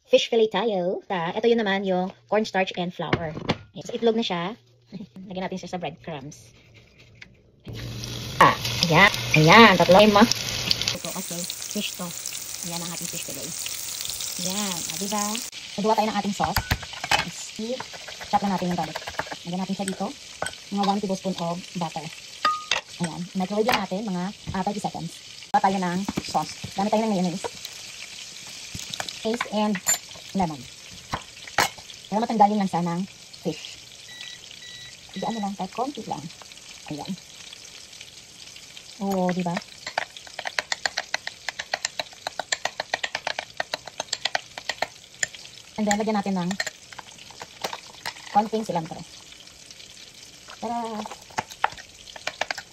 Fish fillet tayo. Ito yun naman yung cornstarch and flour. So, itlog na siya. Lagyan natin siya sa breadcrumbs. Ayan. Ayan. Tatlo mo. Okay. Fish to. Ayan ang ating fish fillet. Ayan. Diba? Nagawa tayo ng ating sauce. Chop lang natin yung garlic. Lagyan natin siya dito. Mga 1 tablespoon of butter. Ayan. Microwave lang natin. Mga 30 seconds. Gawa tayo ng sauce. Gamit tayo ng mayonnaise. Paste and lemon. Kaya matanggalin lang siya ng fish. Diyan mo lang, kahit konti lang. Ayan. Oo, diba? And then, lagyan natin ng konting cilantro. Tara!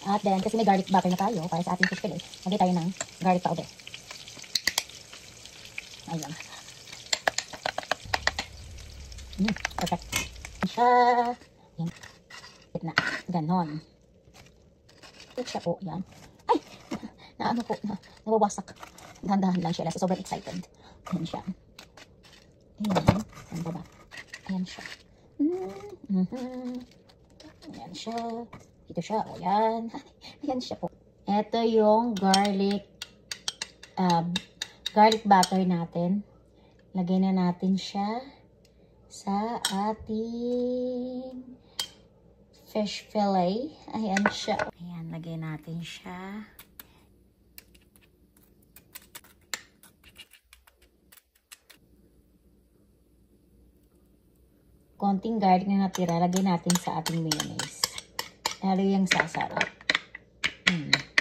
At then, kasi may garlic butter na tayo para sa ating fish fillet, lagyan tayo ng garlic powder. Ayan. Perfect. Siya. Yan. Na. Ganon. Ito siya po. Yan. Ay! Naano po. Nawawasak. Dahan-dahan lang siya. Sobrang excited. Ayan siya. Ayan. Ang baba. Ayan siya. Ayan siya. Ito siya. Ayan. Ayan siya po. Ito yung garlic butter natin. Lagay na natin siya sa ating fish fillet. Ayan siya. Ayan, lagay natin siya. Konting garlic na natira, lagay natin sa ating mayonnaise. Lalo yung sasarap.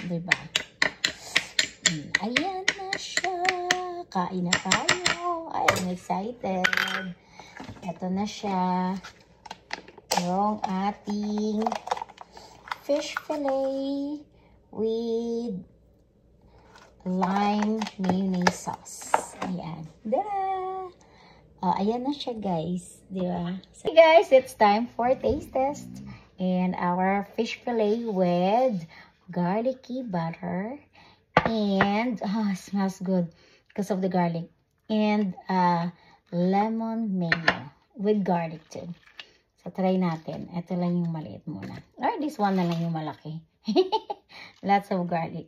Diba? Ayan na siya. Kain na tayo. I'm excited. Ito na siya. Yung ating fish fillet with lime mayonnaise sauce. Ayan. Tada! Ayan na siya, guys. Diba? So, guys, it's time for taste test. And our fish fillet with garlicky butter. And, smells good because of the garlic. And, lemon mayo with garlic too. So, try natin. Ito lang yung maliit muna. Or this one na lang yung malaki. Lots of garlic.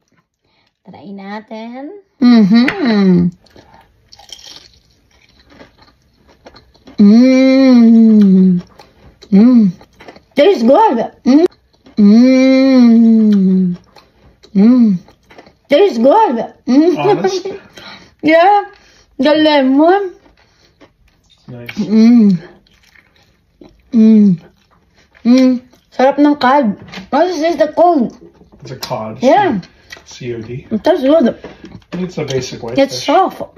Try natin. Tastes good. Tastes good. Honest? Yeah. The lemon. Nice. Sarap ng cod. What is this? The cod? It's a cod. Yeah. COD. It tastes good. It's a basic white It's fish. soft.